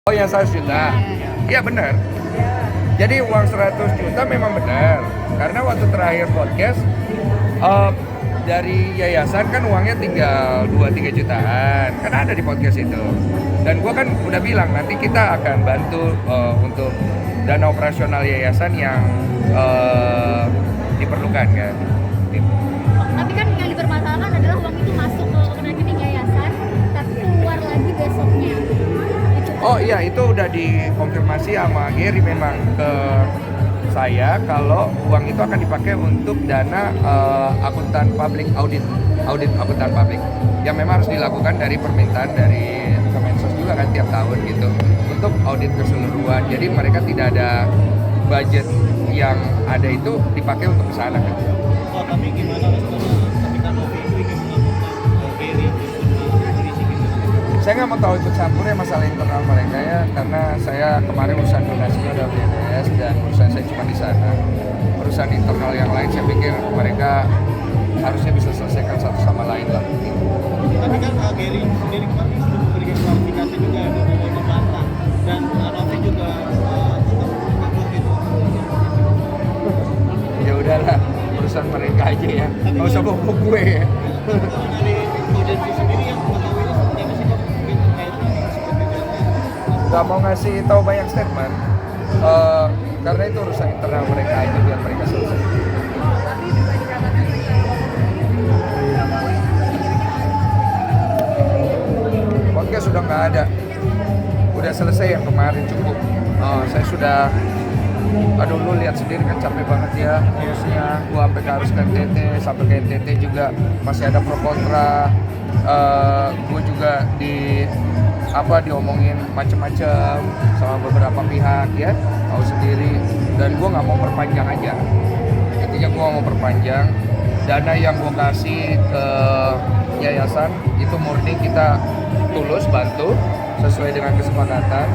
Oh yang 100 juta? Iya benar. Jadi uang 100 juta memang benar. Karena waktu terakhir podcast dari yayasan kan uangnya tinggal 2-3 jutaan. Kan ada di podcast itu. Dan gue kan udah bilang nanti kita akan bantu untuk dana operasional yayasan yang diperlukan kan. Tapi kan yang dipermasalahkan adalah uang itu masuk ke rekening yayasan, tapi keluar lagi besoknya. Oh iya, itu udah dikonfirmasi sama Gary memang ke saya kalau uang itu akan dipakai untuk dana akuntan publik audit akuntan publik yang memang harus dilakukan dari permintaan dari Kemensos juga kan tiap tahun gitu untuk audit keseluruhan. Jadi mereka tidak ada budget yang ada itu dipakai untuk kesana kan. Oh, tapi gimana ketika Novi itu ingin melaporkan Gary polisi gitu? Saya nggak mau tahu ikut campur ya masalah internal mereka ya, karena saya kemarin urusan donasinya udah beres dan urusan saya cuma di sana. Urusan internal yang lain saya pikir mereka harusnya bisa selesaikan satu sama lain lah. Tapi kan Gary sendiri kemarin sudah memberikan klarifikasi juga dari membantah dan Novi juga mengaku gitu. Ya udahlah, urusan mereka aja ya, nggak usah bawa gue ya. Kalau dari audiensi sendiri yang mengetahui ini seperti apa sih kok mungkin terkait ini seperti itu? Nggak mau ngasih tahu banyak statement karena itu urusan internal mereka aja biar mereka selesai. Podcast sudah nggak ada, udah selesai yang kemarin cukup. Saya sudah, aduh lu lihat sendiri kan capek banget ya urusnya. Gua sampai harus ke NTT, sampai ke NTT juga masih ada pro kontra. Gue juga diomongin macem-macem sama beberapa pihak ya, tahu sendiri. Dan gue nggak mau perpanjang aja. Intinya gue mau perpanjang. Dana yang gue kasih ke yayasan itu murni kita tulus bantu sesuai dengan kesepakatan.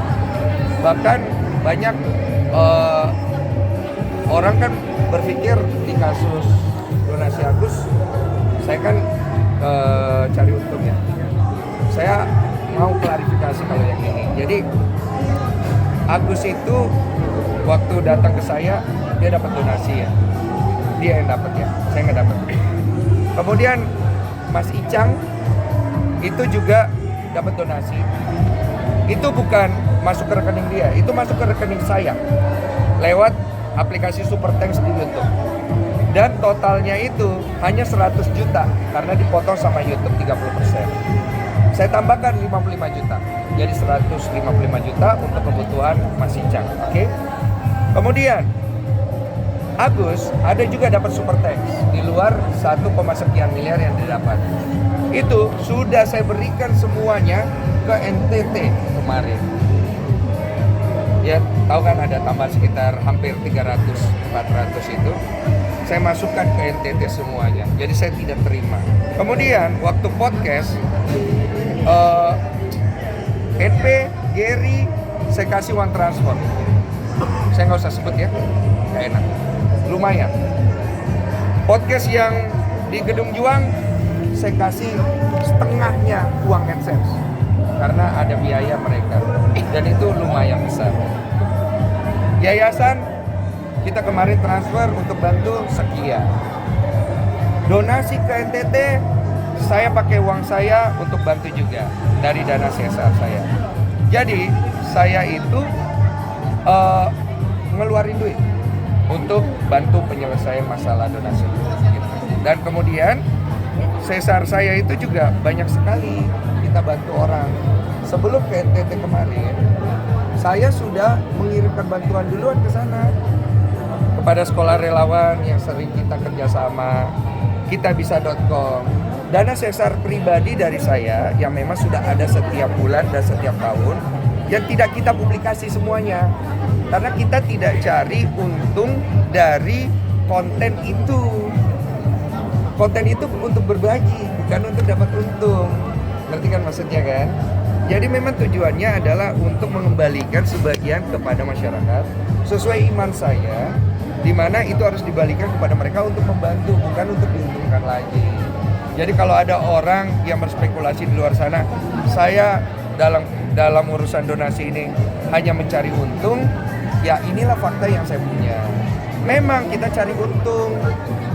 Bahkan banyak orang kan berpikir di kasus donasi Agus, saya kan cari untung ya. Saya mau klarifikasi kalau yang ini. Jadi Agus itu waktu datang ke saya dia dapat donasi ya. Dia yang dapat ya, saya nggak dapat. Kemudian Mas Icang itu juga dapat donasi. Itu bukan masuk ke rekening dia, itu masuk ke rekening saya lewat aplikasi Super Thanks di YouTube. Dan totalnya itu hanya 100 juta karena dipotong sama YouTube 30%. Saya tambahkan 55 juta. Jadi 155 juta untuk kebutuhan Mas Icang. Oke. Kemudian Agus ada juga dapat Super Thanks di luar 1, sekian miliar yang didapat. Itu sudah saya berikan semuanya ke NTT kemarin. Ya, tahu kan ada tambahan sekitar hampir 300-400 itu. Saya masukkan ke NTT semuanya. Jadi saya tidak terima. Kemudian waktu podcast NP, Gary, saya kasih uang transfer. Saya nggak usah sebut ya, nggak enak. Lumayan. Podcast yang di Gedung Juang, saya kasih setengahnya uang AdSense karena ada biaya mereka dan itu lumayan besar. Yayasan kita kemarin transfer untuk bantu sekian. Donasi ke NTT saya pakai uang saya untuk bantu juga dari dana CSR saya. Jadi saya itu ngeluarin duit untuk bantu penyelesaian masalah donasi. Dan kemudian CSR saya itu juga banyak sekali kita bantu orang. Sebelum ke NTT kemarin, saya sudah mengirimkan bantuan duluan ke sana kepada sekolah relawan yang sering kita kerjasama, kitabisa.com. Dana CSR pribadi dari saya yang memang sudah ada setiap bulan dan setiap tahun yang tidak kita publikasi semuanya. Karena kita tidak cari untung dari konten itu. Konten itu untuk berbagi, bukan untuk dapat untung. Ngerti kan maksudnya kan? Jadi memang tujuannya adalah untuk mengembalikan sebagian kepada masyarakat sesuai iman saya, di mana itu harus dibalikan kepada mereka untuk membantu, bukan untuk diuntungkan lagi. Jadi kalau ada orang yang berspekulasi di luar sana, saya dalam dalam urusan donasi ini hanya mencari untung, ya inilah fakta yang saya punya. Memang kita cari untung,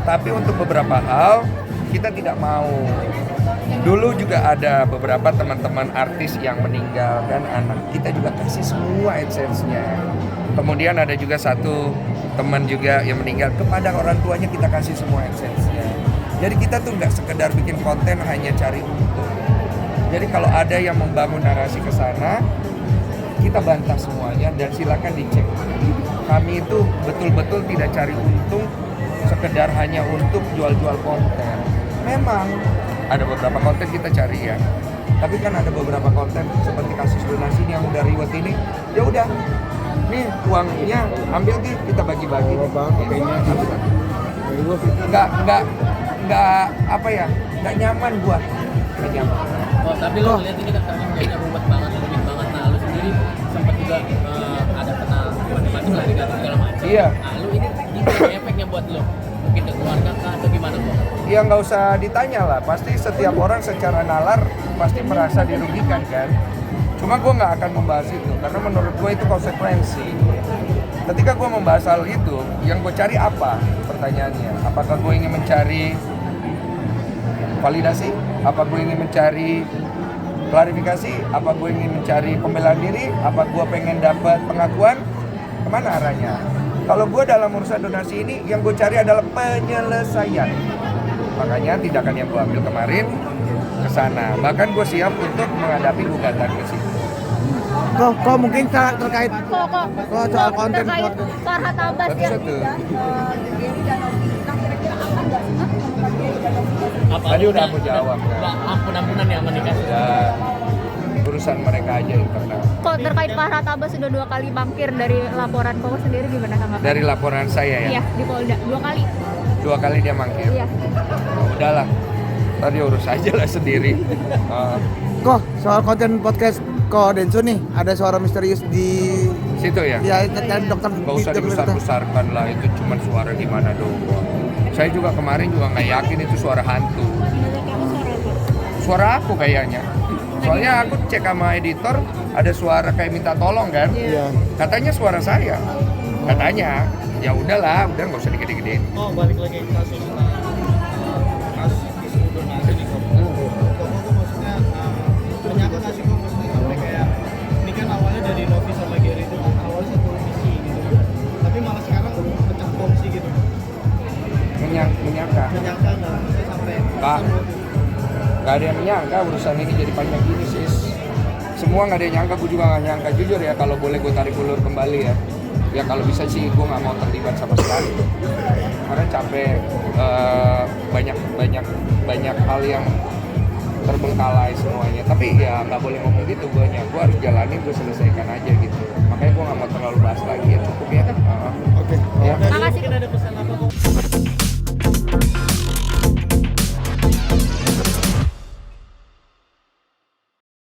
tapi untuk beberapa hal kita tidak mau. Dulu juga ada beberapa teman-teman artis yang meninggal dan anak kita juga kasih semua AdSense-nya. Kemudian ada juga satu teman juga yang meninggal, kepada orang tuanya kita kasih semua AdSense-nya. Jadi kita tuh nggak sekedar bikin konten hanya cari untung. Jadi kalau ada yang membangun narasi ke sana, kita bantah semuanya dan silakan dicek. Kami itu betul-betul tidak cari untung sekedar hanya untuk jual-jual konten. Memang ada beberapa konten kita cari ya, tapi kan ada beberapa konten seperti kasus donasi yang udah riwet ini, ya udah, nih uangnya ambil kita bagi-bagi. Nggak apa ya, nggak nyaman buat, nggak nyaman. Oh, tapi lo lihat ini kan karena kayaknya ruwet banget, rumit banget. Nah, lo sendiri sempat juga ada kenal macam-macam lah dengan segala macam. Iya. Nah, lo ini gimana efeknya buat lo? Mungkin ke keluarga kah atau gimana kok? Ya nggak usah ditanya lah, pasti setiap orang secara nalar pasti merasa dirugikan kan. Cuma gue nggak akan membahas itu, karena menurut gue itu konsekuensi. Ketika gue membahas hal itu, yang gue cari apa? Pertanyaannya, apakah gue ingin mencari validasi? Apa gue ingin mencari klarifikasi? Apa gue ingin mencari pembelaan diri? Apa gue pengen dapat pengakuan? Kemana arahnya? Kalau gue dalam urusan donasi ini, yang gue cari adalah penyelesaian. Makanya tindakan yang gue ambil kemarin ke sana. Bahkan gue siap untuk menghadapi gugatan ke situ. Kok mungkin terkait soal konten terkait Farhat Abbas ya. Satu-satu. Apa Tadi lo udah aku jawab kan. Udah ampun-ampunan ya menikah? Ya, urusan mereka aja internal. Kok terkait Farhat Abbas sudah 2 kali mangkir dari laporan Koko sendiri gimana tanggapan? Dari laporan saya ya, Iya, di Polda 2 kali. 2 kali dia mangkir. Iya. Nah, udahlah, tadi urus aja lah sendiri. kok soal konten podcast kok Densu nih ada suara misterius di Situ ya? dan dokter Gak usah dibesar-besarkan lah, itu cuma suara gimana doang. Saya juga kemarin juga nggak yakin itu suara hantu. Suara aku kayaknya. Soalnya aku cek sama editor, ada suara kayak minta tolong kan. Iya. Katanya suara saya. Katanya, ya udahlah, udah nggak usah digede-gedein. Oh, balik lagi ke kasus isu donasi nih kok. Kok maksudnya menyangka nggak sih kok maksudnya sampai kayak ini kan awalnya dari Novi sama Gary itu kan awalnya satu misi gitu, tapi malah sekarang pecah kongsi gitu. Menyangka. Menyangka nggak maksudnya sampai Pak. Gak ada yang menyangka urusan ini jadi panjang gini sis. Semua gak ada yang nyangka, gue juga gak nyangka. Jujur ya, kalau boleh gue tarik ulur kembali ya. Ya kalau bisa sih gue gak mau terlibat sama sekali. Karena capek, banyak hal yang terbengkalai semuanya. Tapi ya gak boleh ngomong gitu guanya. Gue harus jalanin, gue selesaikan aja gitu. Makanya gue gak mau terlalu bahas lagi ya, cukup ya. Oke,